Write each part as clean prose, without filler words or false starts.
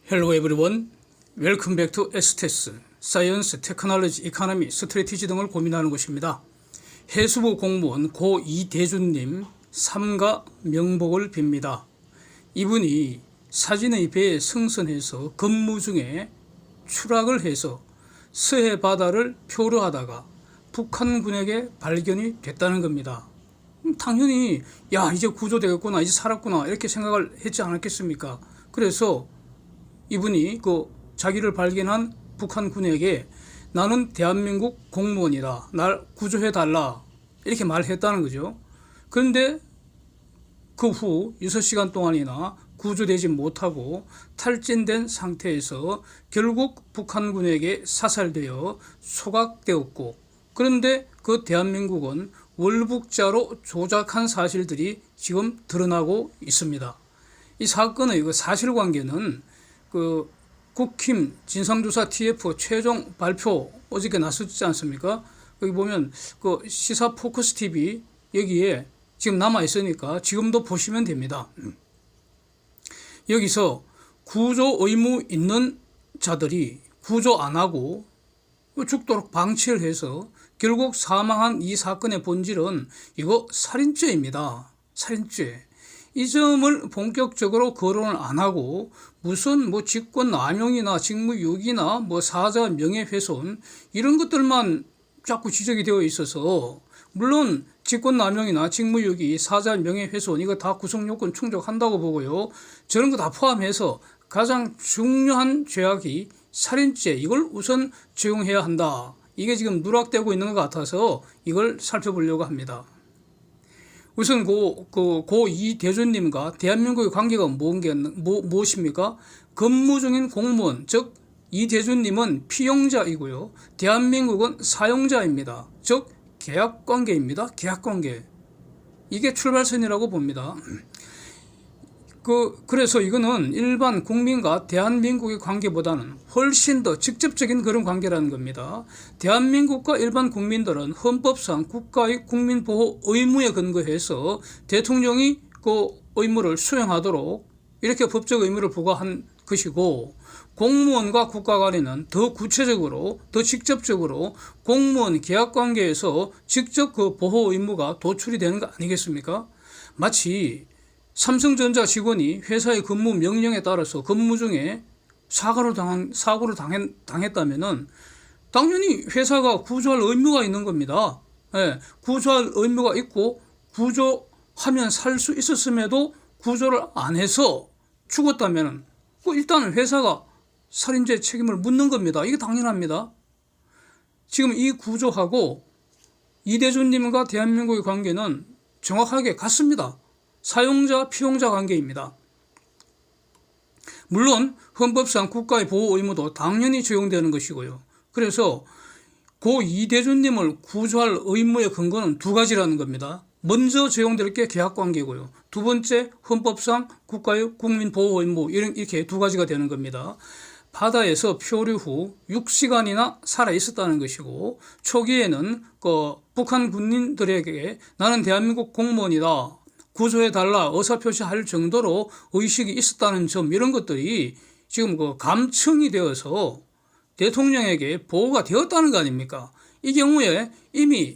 Hello everyone. Welcome back to STS, Science, Technology, Economy, 스트래티지 등을 고민하는 곳입니다. 해수부 공무원 고 이대준님 삼가 명복을 빕니다. 이분이 사진의 배에 승선해서 근무 중에 추락을 해서 서해 바다를 표류하다가 북한군에게 발견이 됐다는 겁니다. 당연히 야 이제 구조되겠구나, 이제 살았구나 이렇게 생각을 했지 않았겠습니까? 그래서 이분이 자기를 발견한 북한군에게 나는 대한민국 공무원이다, 날 구조해달라 이렇게 말했다는 거죠. 그런데 그 후 6시간 동안이나 구조되지 못하고 탈진된 상태에서 결국 북한군에게 사살되어 소각되었고, 그런데 그 대한민국은 월북자로 조작한 사실들이 지금 드러나고 있습니다. 이 사건의 사실관계는 국힘 진상조사 TF 최종 발표 어저께 났었지 않습니까? 여기 보면 시사 포커스 TV 여기에 지금 남아 있으니까 지금도 보시면 됩니다. 여기서 구조 의무 있는 자들이 구조 안 하고 죽도록 방치를 해서 결국 사망한 이 사건의 본질은 이거 살인죄입니다. 살인죄. 이 점을 본격적으로 거론을 안 하고 무슨 직권 남용이나 직무유기나 사자 명예훼손 이런 것들만 자꾸 지적이 되어 있어서, 물론 직권 남용이나 직무유기, 사자 명예훼손 이거 다 구성요건 충족한다고 보고요. 저런 거 다 포함해서 가장 중요한 죄악이 살인죄, 이걸 우선 적용해야 한다. 이게 지금 누락되고 있는 것 같아서 이걸 살펴보려고 합니다. 우선 고 이대준님과 대한민국의 관계가 무엇입니까? 근무 중인 공무원, 즉 이대준님은 피용자이고요. 대한민국은 사용자입니다. 즉 계약관계입니다. 계약관계. 이게 출발선이라고 봅니다. 그래서 이거는 일반 국민과 대한민국의 관계보다는 훨씬 더 직접적인 그런 관계라는 겁니다. 대한민국과 일반 국민들은 헌법상 국가의 국민보호 의무에 근거해서 대통령이 그 의무를 수행하도록 이렇게 법적 의무를 부과한 것이고, 공무원과 국가 간에는 더 구체적으로, 더 직접적으로 공무원 계약관계에서 직접 그 보호 의무가 도출이 되는 거 아니겠습니까? 마치 삼성전자 직원이 회사의 근무 명령에 따라서 근무 중에 사고를 당했다면은 당연히 회사가 구조할 의무가 있는 겁니다. 예, 구조할 의무가 있고 구조하면 살 수 있었음에도 구조를 안 해서 죽었다면은 일단은 회사가 살인죄 책임을 묻는 겁니다. 이게 당연합니다. 지금 이 구조하고 이대준님과 대한민국의 관계는 정확하게 같습니다. 사용자, 피용자 관계입니다. 물론 헌법상 국가의 보호 의무도 당연히 적용되는 것이고요. 그래서 고 이대준님을 구조할 의무의 근거는 두 가지라는 겁니다. 먼저 적용될 게 계약관계고요. 두 번째, 헌법상 국가의 국민보호 의무, 이렇게 두 가지가 되는 겁니다. 바다에서 표류 후 6시간이나 살아 있었다는 것이고, 초기에는 북한 군인들에게 나는 대한민국 공무원이다, 구조해달라 의사표시할 정도로 의식이 있었다는 점, 이런 것들이 지금 감청이 되어서 대통령에게 보고가 되었다는 거 아닙니까? 이 경우에 이미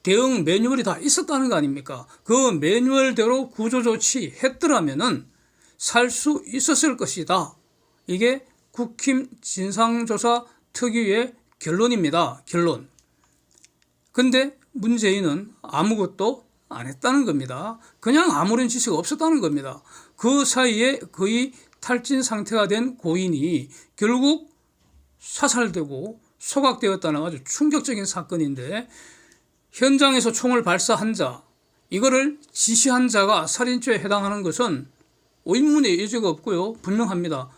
대응 매뉴얼이 다 있었다는 거 아닙니까? 그 매뉴얼대로 구조 조치했더라면은 살 수 있었을 것이다. 이게 국힘 진상조사 특유의 결론입니다. 결론. 근데 문재인은 아무것도 안 했다는 겁니다. 그냥 아무런 지시가 없었다는 겁니다. 그 사이에 거의 탈진 상태가 된 고인이 결국 사살되고 소각되었다는 아주 충격적인 사건인데, 현장에서 총을 발사한 자, 이거를 지시한 자가 살인죄에 해당하는 것은 의문의 여지가 없고요. 분명합니다.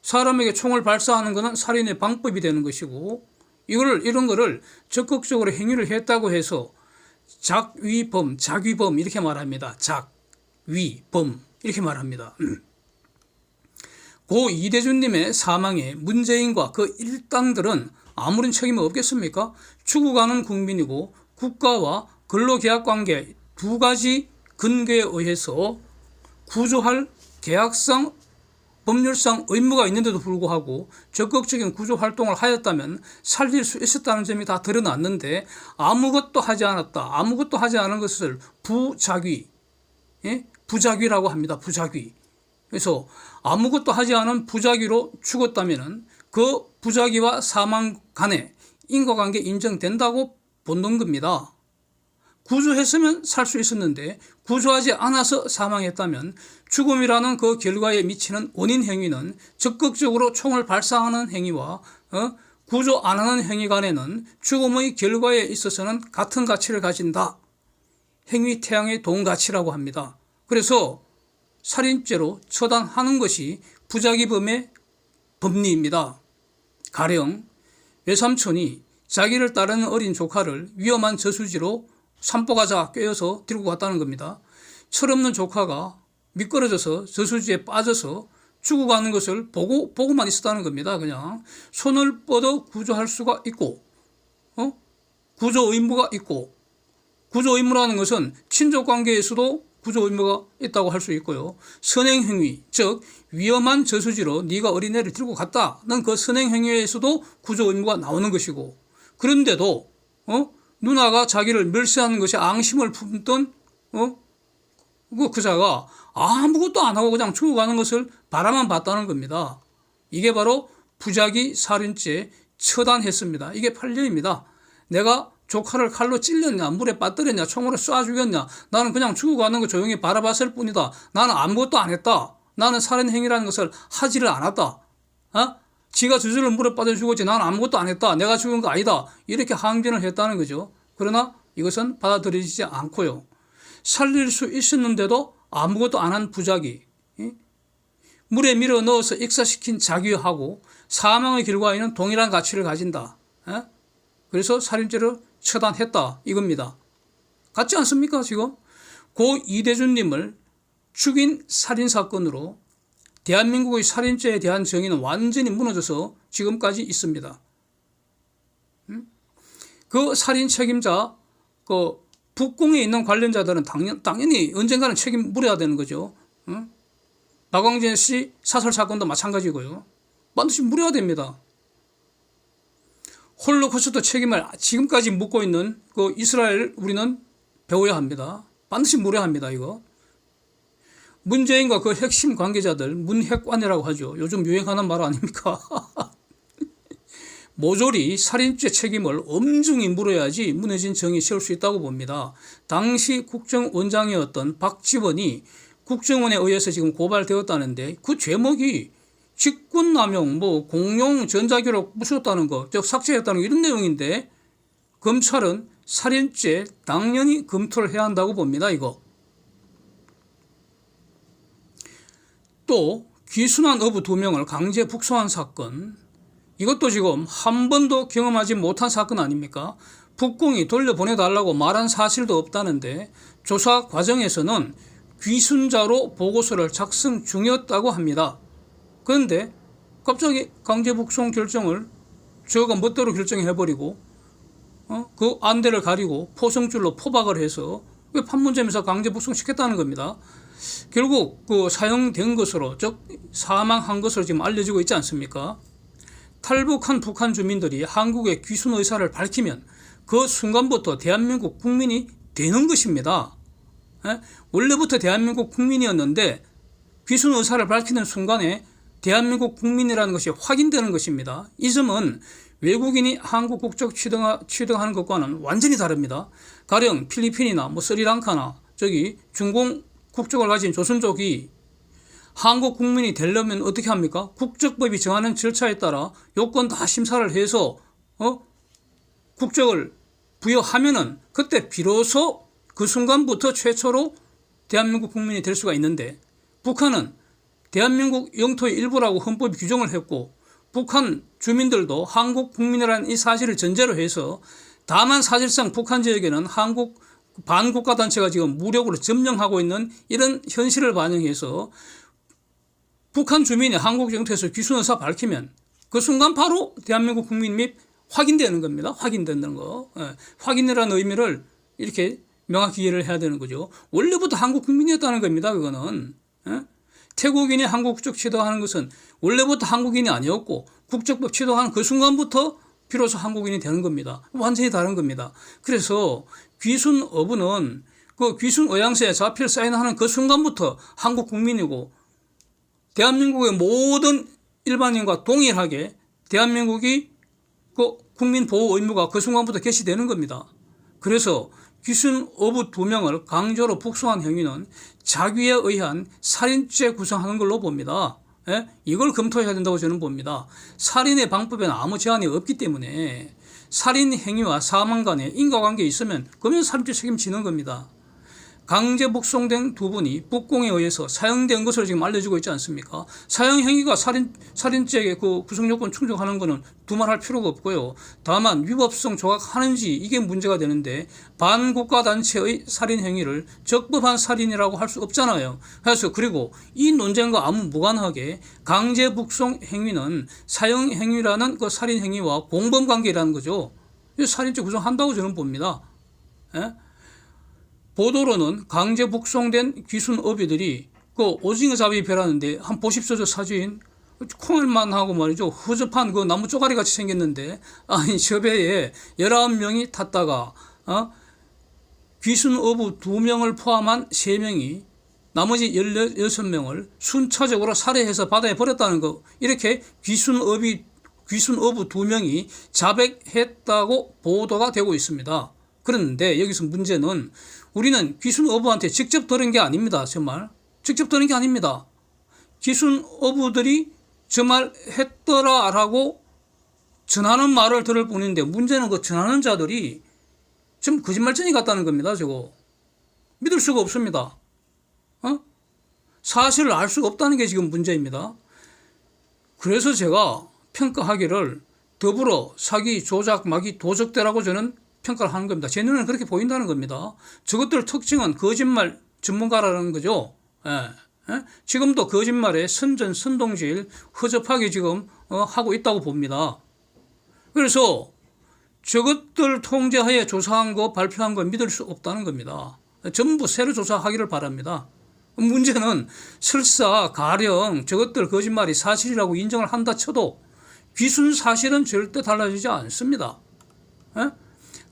사람에게 총을 발사하는 것은 살인의 방법이 되는 것이고, 이런 거를 적극적으로 행위를 했다고 해서 작위범, 작위범 이렇게 말합니다. 작위범 이렇게 말합니다. 고 이대준님의 사망에 문재인과 그 일당들은 아무런 책임이 없겠습니까? 죽어가는 국민이고 국가와 근로계약관계 두 가지 근거에 의해서 구조할 계약상 법률상 의무가 있는데도 불구하고 적극적인 구조 활동을 하였다면 살릴 수 있었다는 점이 다 드러났는데 아무것도 하지 않았다. 아무것도 하지 않은 것을 부작위, 부작위라고 합니다. 부작위. 그래서 아무것도 하지 않은 부작위로 죽었다면 그 부작위와 사망 간에 인과관계 인정된다고 보는 겁니다. 구조했으면 살 수 있었는데 구조하지 않아서 사망했다면 죽음이라는 그 결과에 미치는 원인 행위는 적극적으로 총을 발사하는 행위와 구조 안 하는 행위 간에는 죽음의 결과에 있어서는 같은 가치를 가진다. 행위 태양의 동가치라고 합니다. 그래서 살인죄로 처단하는 것이 부작위범의 법리입니다. 가령 외삼촌이 자기를 따르는 어린 조카를 위험한 저수지로 산보가자 꿰어서 들고 갔다는 겁니다. 철없는 조카가 미끄러져서 저수지에 빠져서 죽어가는 것을 보고만 있었다는 겁니다. 그냥 손을 뻗어 구조할 수가 있고, 구조 의무가 있고, 구조 의무라는 것은 친족 관계에서도 구조 의무가 있다고 할 수 있고요. 선행행위, 즉 위험한 저수지로 네가 어린애를 들고 갔다는 그 선행행위에서도 구조 의무가 나오는 것이고, 그런데도 누나가 자기를 멸시하는 것에 앙심을 품던 그 그자가 아무것도 안 하고 그냥 죽어가는 것을 바라만 봤다는 겁니다. 이게 바로 부작위 살인죄 처단했습니다. 이게 판례입니다. 내가 조카를 칼로 찔렸냐, 물에 빠뜨렸냐, 총으로 쏴 죽였냐, 나는 그냥 죽어가는 거 조용히 바라봤을 뿐이다. 나는 아무것도 안 했다. 나는 살인행위라는 것을 하지를 않았다. 지가 저절로 물에 빠져 죽었지 나는 아무것도 안 했다. 내가 죽은 거 아니다. 이렇게 항변을 했다는 거죠. 그러나 이것은 받아들여지지 않고요. 살릴 수 있었는데도 아무것도 안 한 부작위, 물에 밀어 넣어서 익사시킨 자기하고 사망의 결과에는 동일한 가치를 가진다. 그래서 살인죄를 처단했다 이겁니다. 같지 않습니까? 지금 고 이대준님을 죽인 살인사건으로 대한민국의 살인죄에 대한 정의는 완전히 무너져서 지금까지 있습니다. 그 살인 책임자, 그 북궁에 있는 관련자들은 당연히 언젠가는 책임 물어야 되는 거죠. 박광진 씨 사설 사건도 마찬가지고요. 반드시 물어야 됩니다. 홀로코스트 책임을 지금까지 묻고 있는 그 이스라엘 우리는 배워야 합니다. 반드시 물어야 합니다. 이거. 문재인과 그 핵심 관계자들 문핵관이라고 하죠. 요즘 유행하는 말 아닙니까? 모조리 살인죄 책임을 엄중히 물어야지 무너진 정의 세울 수 있다고 봅니다. 당시 국정원장이었던 박지원이 국정원에 의해서 지금 고발되었다는데 그 제목이 직권남용, 공용 전자기록 부수었다는 거, 즉 삭제했다는 거 이런 내용인데 검찰은 살인죄 당연히 검토를 해야 한다고 봅니다. 이거. 또 귀순한 어부 2명을 강제 북송한 사건, 이것도 지금 한 번도 경험하지 못한 사건 아닙니까? 북궁이 돌려보내달라고 말한 사실도 없다는데 조사 과정에서는 귀순자로 보고서를 작성 중이었다고 합니다. 그런데 갑자기 강제 북송 결정을 저가 멋대로 결정해버리고 그 안대를 가리고 포성줄로 포박을 해서 판문점에서 강제 북송시켰다는 겁니다. 결국 그 사형된 것으로, 즉 사망한 것으로 지금 알려지고 있지 않습니까? 탈북한 북한 주민들이 한국의 귀순 의사를 밝히면 그 순간부터 대한민국 국민이 되는 것입니다. 원래부터 대한민국 국민이었는데 귀순 의사를 밝히는 순간에 대한민국 국민이라는 것이 확인되는 것입니다. 이 점은 외국인이 한국 국적 취득하는 것과는 완전히 다릅니다. 가령 필리핀이나 스리랑카나 중공 국적을 가진 조선족이 한국 국민이 되려면 어떻게 합니까? 국적법이 정하는 절차에 따라 요건 다 심사를 해서 국적을 부여하면은 그때 비로소 그 순간부터 최초로 대한민국 국민이 될 수가 있는데, 북한은 대한민국 영토의 일부라고 헌법이 규정을 했고 북한 주민들도 한국 국민이라는 이 사실을 전제로 해서, 다만 사실상 북한 지역에는 한국 반국가 단체가 지금 무력으로 점령하고 있는 이런 현실을 반영해서 북한 주민이 한국 영토에서 귀순 의사 밝히면 그 순간 바로 대한민국 국민 및 확인되는 겁니다. 확인되는 거. 확인이라는 의미를 이렇게 명확히 이해를 해야 되는 거죠. 원래부터 한국 국민이었다는 겁니다. 그거는. 태국인이 한국 국적 취득하는 것은 원래부터 한국인이 아니었고 국적법 취득하는 그 순간부터 비로소 한국인이 되는 겁니다. 완전히 다른 겁니다. 그래서 귀순 어부는 그 귀순 의향서에 자필 사인하는 그 순간부터 한국 국민이고 대한민국의 모든 일반인과 동일하게 대한민국이 그 국민 보호 의무가 그 순간부터 개시되는 겁니다. 그래서 귀순 어부 2명을 강제로 북송한 행위는 자기에 의한 살인죄 구성하는 걸로 봅니다. 예? 이걸 검토해야 된다고 저는 봅니다. 살인의 방법에는 아무 제한이 없기 때문에 살인 행위와 사망 간에 인과관계 있으면 그러면 살인죄 책임지는 겁니다. 강제 북송된 2분이 북공에 의해서 사형된 것으로 지금 알려지고 있지 않습니까? 사형 행위가 살인죄의 그 구성요건 충족하는 것은 두말할 필요가 없고요. 다만 위법성 조각하는지 이게 문제가 되는데 반국가단체의 살인 행위를 적법한 살인이라고 할 수 없잖아요. 그래서 그리고 이 논쟁과 아무 무관하게 강제 북송 행위는 사형 행위라는 그 살인 행위와 공범 관계라는 거죠. 살인죄 구성한다고 저는 봅니다. 예? 보도로는 강제 북송된 귀순 어비들이 그 오징어 잡이 배라는데 한 보십시오. 저 사진 콩알만 하고 말이죠. 허접한 그 나무 쪼가리 같이 생겼는데 아니 저 배에 19명이 탔다가 귀순 어부 2명을 포함한 3명이 나머지 16명을 순차적으로 살해해서 바다에 버렸다는 거. 이렇게 귀순 어부 2명이 자백했다고 보도가 되고 있습니다. 그런데 여기서 문제는 우리는 귀순 어부한테 직접 들은 게 아닙니다. 정말 직접 들은 게 아닙니다. 귀순 어부들이 저 말 했더라라고 전하는 말을 들을 뿐인데 문제는 그 전하는 자들이 좀 거짓말쟁이 같다는 겁니다. 저거 믿을 수가 없습니다. 사실을 알 수가 없다는 게 지금 문제입니다. 그래서 제가 평가하기를 더불어 사기, 조작, 마기, 도적대라고 저는 평가를 하는 겁니다. 제 눈에는 그렇게 보인다는 겁니다. 저것들 특징은 거짓말 전문가라는 거죠. 예. 예? 지금도 거짓말에 선동질 허접하게 지금 하고 있다고 봅니다. 그래서 저것들 통제하에 조사한 거 발표한 걸 믿을 수 없다는 겁니다. 전부 새로 조사하기를 바랍니다. 문제는 설사 가령 저것들 거짓말이 사실이라고 인정을 한다 쳐도 귀순 사실은 절대 달라지지 않습니다. 예?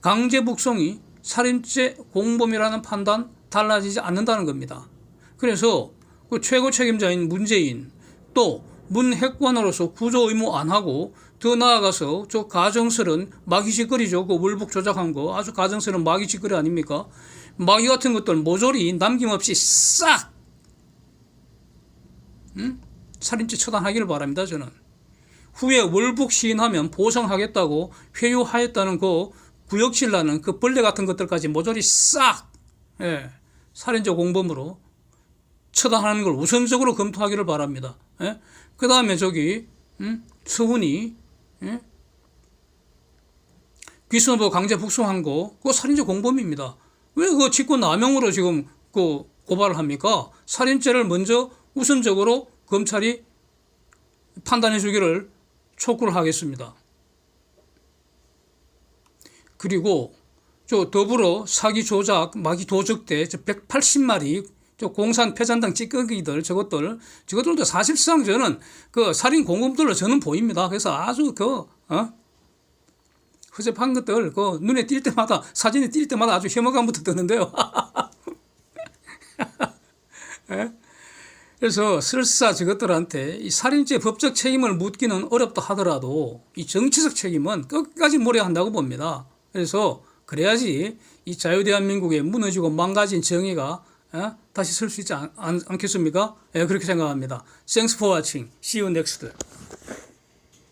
강제 북송이 살인죄 공범이라는 판단 달라지지 않는다는 겁니다. 그래서 그 최고 책임자인 문재인 또 문핵관으로서 구조 의무 안 하고 더 나아가서 저 가정설은 마귀짓거리죠. 그 월북 조작한 거 아주 가정설은 마귀짓거리 아닙니까? 마귀 같은 것들 모조리 남김없이 싹 살인죄 처단하기를 바랍니다. 저는 후에 월북 시인하면 보상하겠다고 회유하였다는 그 구역질나는 그 벌레 같은 것들까지 모조리 싹 살인죄 공범으로 처단하는 걸 우선적으로 검토하기를 바랍니다. 그 다음에 저기 서훈이 귀순어부 강제 북송한 거 그거 살인죄 공범입니다. 왜 그 직권 남용으로 지금 그 고발을 합니까? 살인죄를 먼저 우선적으로 검찰이 판단해 주기를 촉구를 하겠습니다. 그리고 저 더불어 사기 조작, 마기 도적대 180마리 저 공산 패잔당 찌꺼기들 저것들도 사실상 저는 그 살인 공범들로 저는 보입니다. 그래서 아주 허접한 것들 그 눈에 띌 때마다 사진에 띌 때마다 아주 혐오감부터 드는데요. 그래서 설사 저것들한테 이 살인죄 법적 책임을 묻기는 어렵다 하더라도 이 정치적 책임은 끝까지 물어야 한다고 봅니다. 그래서 그래야지 이 자유대한민국에 무너지고 망가진 정의가 다시 설 수 있지 않겠습니까? 그렇게 생각합니다. Thanks for watching. See you next.